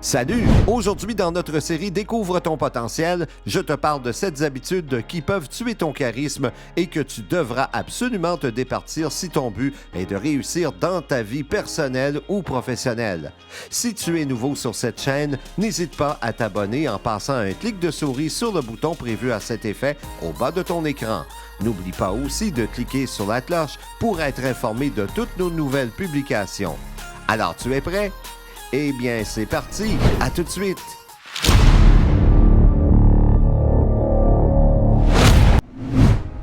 Salut! Aujourd'hui, dans notre série Découvre ton potentiel, je te parle de 7 habitudes qui peuvent tuer ton charisme et que tu devras absolument te départir si ton but est de réussir dans ta vie personnelle ou professionnelle. Si tu es nouveau sur cette chaîne, n'hésite pas à t'abonner en passant un clic de souris sur le bouton prévu à cet effet au bas de ton écran. N'oublie pas aussi de cliquer sur la cloche pour être informé de toutes nos nouvelles publications. Alors, tu es prêt? Eh bien, c'est parti! À tout de suite!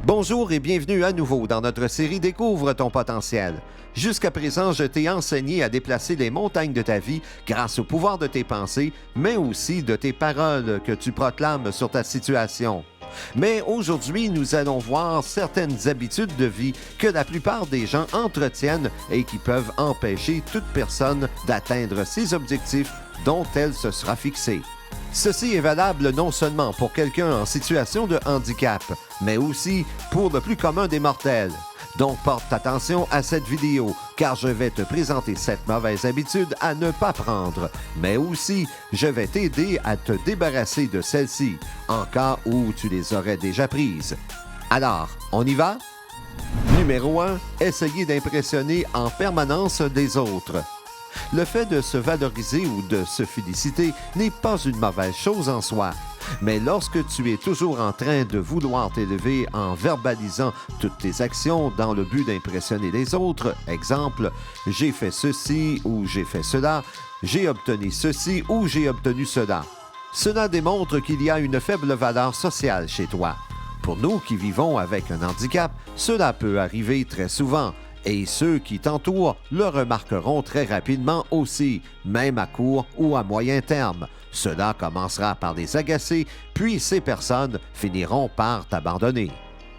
Bonjour et bienvenue à nouveau dans notre série Découvre ton potentiel. Jusqu'à présent, je t'ai enseigné à déplacer les montagnes de ta vie grâce au pouvoir de tes pensées, mais aussi de tes paroles que tu proclames sur ta situation. Mais aujourd'hui, nous allons voir certaines habitudes de vie que la plupart des gens entretiennent et qui peuvent empêcher toute personne d'atteindre ses objectifs dont elle se sera fixée. Ceci est valable non seulement pour quelqu'un en situation de handicap, mais aussi pour le plus commun des mortels. Donc porte attention à cette vidéo, car je vais te présenter cette mauvaise habitude à ne pas prendre, mais aussi je vais t'aider à te débarrasser de celles-ci, en cas où tu les aurais déjà prises. Alors, on y va? Numéro 1. Essayer d'impressionner en permanence les autres. Le fait de se valoriser ou de se féliciter n'est pas une mauvaise chose en soi. Mais lorsque tu es toujours en train de vouloir t'élever en verbalisant toutes tes actions dans le but d'impressionner les autres, exemple, j'ai fait ceci ou j'ai fait cela, j'ai obtenu ceci ou j'ai obtenu cela, cela démontre qu'il y a une faible valeur sociale chez toi. Pour nous qui vivons avec un handicap, cela peut arriver très souvent. Et ceux qui t'entourent le remarqueront très rapidement aussi, même à court ou à moyen terme. Cela commencera par les agacer, puis ces personnes finiront par t'abandonner.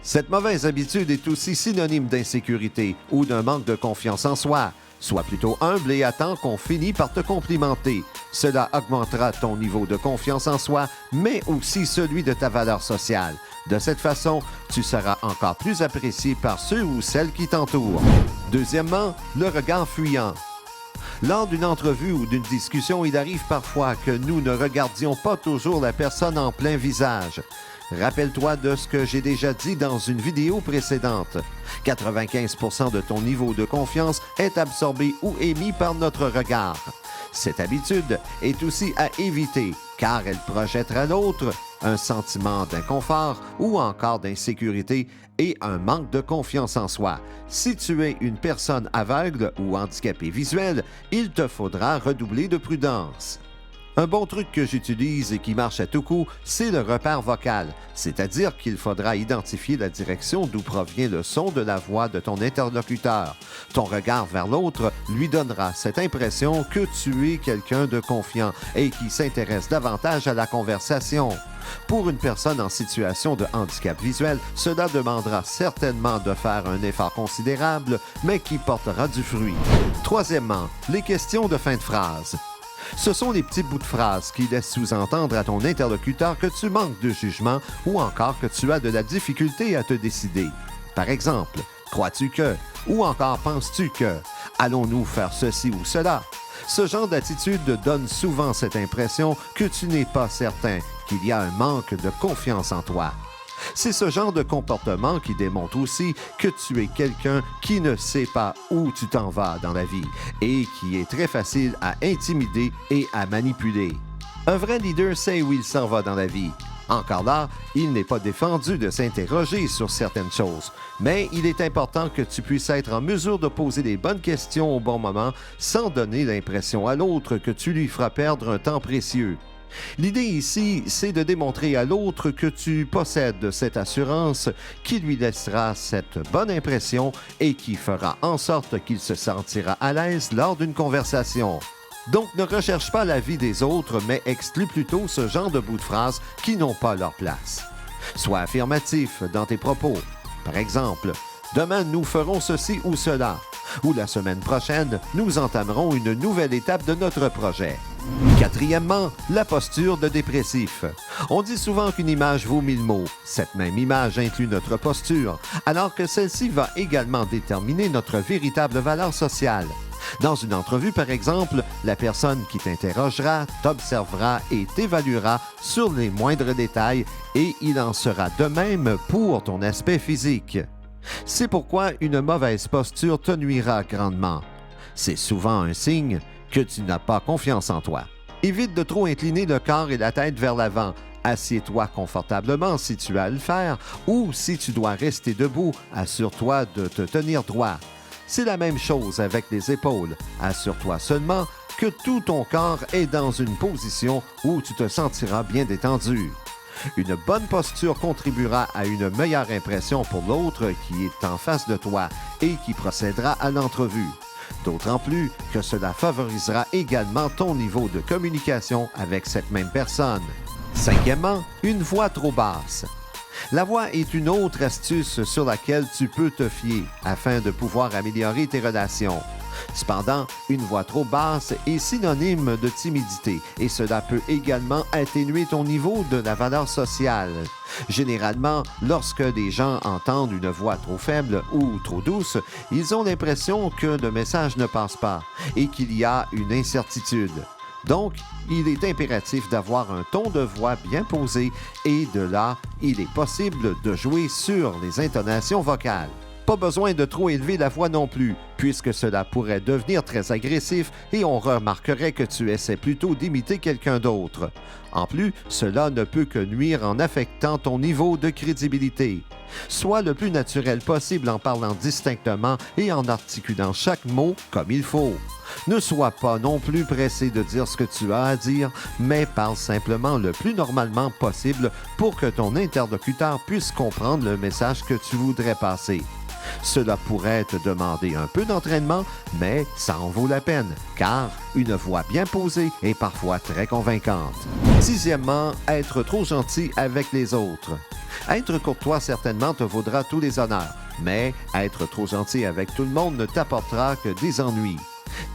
Cette mauvaise habitude est aussi synonyme d'insécurité ou d'un manque de confiance en soi. Sois plutôt humble et attends qu'on finisse par te complimenter. Cela augmentera ton niveau de confiance en soi, mais aussi celui de ta valeur sociale. De cette façon, tu seras encore plus apprécié par ceux ou celles qui t'entourent. Deuxièmement, le regard fuyant. Lors d'une entrevue ou d'une discussion, il arrive parfois que nous ne regardions pas toujours la personne en plein visage. Rappelle-toi de ce que j'ai déjà dit dans une vidéo précédente. 95% de ton niveau de confiance est absorbé ou émis par notre regard. Cette habitude est aussi à éviter car elle projettera l'autre un sentiment d'inconfort ou encore d'insécurité et un manque de confiance en soi. Si tu es une personne aveugle ou handicapée visuelle, il te faudra redoubler de prudence. Un bon truc que j'utilise et qui marche à tout coup, c'est le repère vocal, c'est-à-dire qu'il faudra identifier la direction d'où provient le son de la voix de ton interlocuteur. Ton regard vers l'autre lui donnera cette impression que tu es quelqu'un de confiant et qui s'intéresse davantage à la conversation. Pour une personne en situation de handicap visuel, cela demandera certainement de faire un effort considérable, mais qui portera du fruit. Troisièmement, les questions de fin de phrase. Ce sont les petits bouts de phrases qui laissent sous-entendre à ton interlocuteur que tu manques de jugement ou encore que tu as de la difficulté à te décider. Par exemple, crois-tu que ou encore penses-tu que allons-nous faire ceci ou cela? Ce genre d'attitude donne souvent cette impression que tu n'es pas certain, qu'il y a un manque de confiance en toi. C'est ce genre de comportement qui démontre aussi que tu es quelqu'un qui ne sait pas où tu t'en vas dans la vie et qui est très facile à intimider et à manipuler. Un vrai leader sait où il s'en va dans la vie. Encore là, il n'est pas défendu de s'interroger sur certaines choses, mais il est important que tu puisses être en mesure de poser les bonnes questions au bon moment sans donner l'impression à l'autre que tu lui feras perdre un temps précieux. L'idée ici, c'est de démontrer à l'autre que tu possèdes cette assurance qui lui laissera cette bonne impression et qui fera en sorte qu'il se sentira à l'aise lors d'une conversation. Donc, ne recherche pas l'avis des autres, mais exclue plutôt ce genre de bouts de phrases qui n'ont pas leur place. Sois affirmatif dans tes propos. Par exemple, « Demain, nous ferons ceci ou cela » ou « La semaine prochaine, nous entamerons une nouvelle étape de notre projet ». Quatrièmement, la posture de dépressif. On dit souvent qu'une image vaut 1000 mots. Cette même image inclut notre posture, alors que celle-ci va également déterminer notre véritable valeur sociale. Dans une entrevue, par exemple, la personne qui t'interrogera t'observera et t'évaluera sur les moindres détails et il en sera de même pour ton aspect physique. C'est pourquoi une mauvaise posture te nuira grandement. C'est souvent un signe que tu n'as pas confiance en toi. Évite de trop incliner le corps et la tête vers l'avant. Assieds-toi confortablement si tu as à le faire ou si tu dois rester debout, assure-toi de te tenir droit. C'est la même chose avec les épaules. Assure-toi seulement que tout ton corps est dans une position où tu te sentiras bien détendu. Une bonne posture contribuera à une meilleure impression pour l'autre qui est en face de toi et qui procédera à l'entrevue. D'autant plus que cela favorisera également ton niveau de communication avec cette même personne. Cinquièmement, une voix trop basse. La voix est une autre astuce sur laquelle tu peux te fier afin de pouvoir améliorer tes relations. Cependant, une voix trop basse est synonyme de timidité et cela peut également atténuer ton niveau de la valeur sociale. Généralement, lorsque des gens entendent une voix trop faible ou trop douce, ils ont l'impression que le message ne passe pas et qu'il y a une incertitude. Donc, il est impératif d'avoir un ton de voix bien posé et de là, il est possible de jouer sur les intonations vocales. Pas besoin de trop élever la voix non plus, puisque cela pourrait devenir très agressif et on remarquerait que tu essaies plutôt d'imiter quelqu'un d'autre. En plus, cela ne peut que nuire en affectant ton niveau de crédibilité. Sois le plus naturel possible en parlant distinctement et en articulant chaque mot comme il faut. Ne sois pas non plus pressé de dire ce que tu as à dire, mais parle simplement le plus normalement possible pour que ton interlocuteur puisse comprendre le message que tu voudrais passer. Cela pourrait te demander un peu d'entraînement, mais ça en vaut la peine, car une voix bien posée est parfois très convaincante. Sixièmement, être trop gentil avec les autres. Être courtois certainement te vaudra tous les honneurs, mais être trop gentil avec tout le monde ne t'apportera que des ennuis.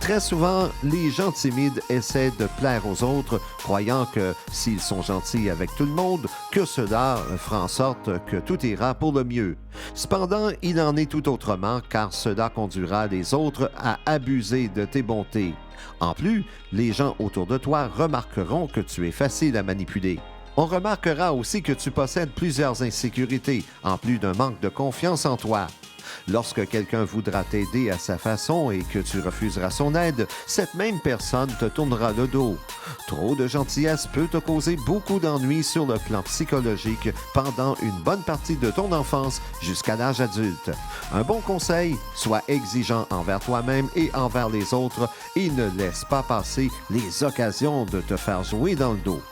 Très souvent, les gens timides essaient de plaire aux autres, croyant que s'ils sont gentils avec tout le monde, que cela fera en sorte que tout ira pour le mieux. Cependant, il en est tout autrement, car cela conduira les autres à abuser de tes bontés. En plus, les gens autour de toi remarqueront que tu es facile à manipuler. On remarquera aussi que tu possèdes plusieurs insécurités, en plus d'un manque de confiance en toi. Lorsque quelqu'un voudra t'aider à sa façon et que tu refuseras son aide, cette même personne te tournera le dos. Trop de gentillesse peut te causer beaucoup d'ennuis sur le plan psychologique pendant une bonne partie de ton enfance jusqu'à l'âge adulte. Un bon conseil, sois exigeant envers toi-même et envers les autres et ne laisse pas passer les occasions de te faire jouer dans le dos.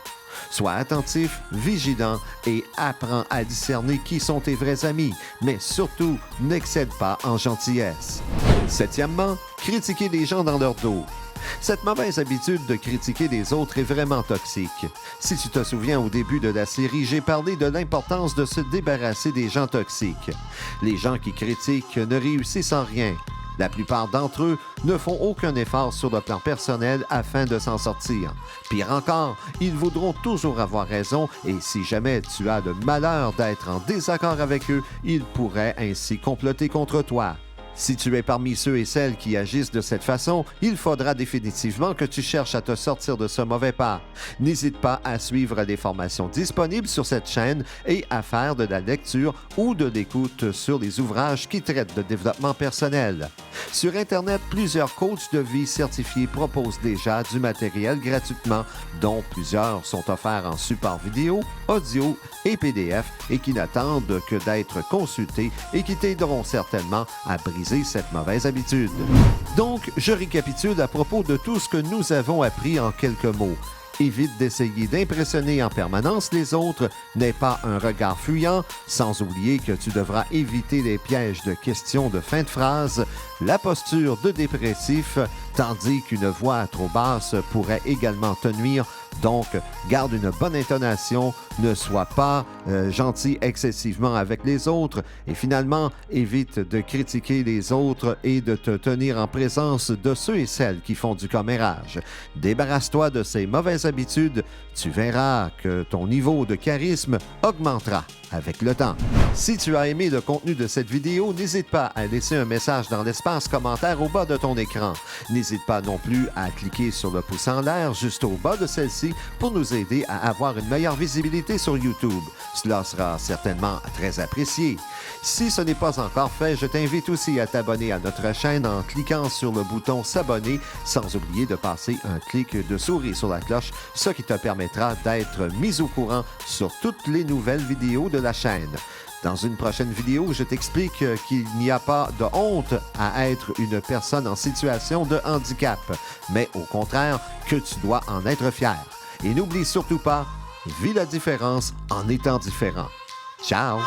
Sois attentif, vigilant et apprends à discerner qui sont tes vrais amis, mais surtout, n'excède pas en gentillesse. Septièmement, critiquer les gens dans leur dos. Cette mauvaise habitude de critiquer les autres est vraiment toxique. Si tu te souviens au début de la série, j'ai parlé de l'importance de se débarrasser des gens toxiques. Les gens qui critiquent ne réussissent en rien. La plupart d'entre eux ne font aucun effort sur le plan personnel afin de s'en sortir. Pire encore, ils voudront toujours avoir raison et si jamais tu as le malheur d'être en désaccord avec eux, ils pourraient ainsi comploter contre toi. Si tu es parmi ceux et celles qui agissent de cette façon, il faudra définitivement que tu cherches à te sortir de ce mauvais pas. N'hésite pas à suivre les formations disponibles sur cette chaîne et à faire de la lecture ou de l'écoute sur les ouvrages qui traitent de développement personnel. Sur Internet, plusieurs coachs de vie certifiés proposent déjà du matériel gratuitement, dont plusieurs sont offerts en support vidéo, audio et PDF et qui n'attendent que d'être consultés et qui t'aideront certainement à briser cette mauvaise habitude. Donc, je récapitule à propos de tout ce que nous avons appris en quelques mots. Évite d'essayer d'impressionner en permanence les autres, n'aie pas un regard fuyant, sans oublier que tu devras éviter les pièges de questions de fin de phrase, la posture de dépressif, tandis qu'une voix trop basse pourrait également te nuire Donc, garde une bonne intonation, ne sois pas gentil excessivement avec les autres et finalement, évite de critiquer les autres et de te tenir en présence de ceux et celles qui font du commérage. Débarrasse-toi de ces mauvaises habitudes, tu verras que ton niveau de charisme augmentera avec le temps. Si tu as aimé le contenu de cette vidéo, n'hésite pas à laisser un message dans l'espace commentaire au bas de ton écran. N'hésite pas non plus à cliquer sur le pouce en l'air juste au bas de celle-ci pour nous aider à avoir une meilleure visibilité sur YouTube. Cela sera certainement très apprécié. Si ce n'est pas encore fait, je t'invite aussi à t'abonner à notre chaîne en cliquant sur le bouton s'abonner, sans oublier de passer un clic de souris sur la cloche, ce qui te permettra d'être mis au courant sur toutes les nouvelles vidéos de la chaîne. Dans une prochaine vidéo, je t'explique qu'il n'y a pas de honte à être une personne en situation de handicap, mais au contraire que tu dois en être fier. Et n'oublie surtout pas, vis la différence en étant différent. Ciao!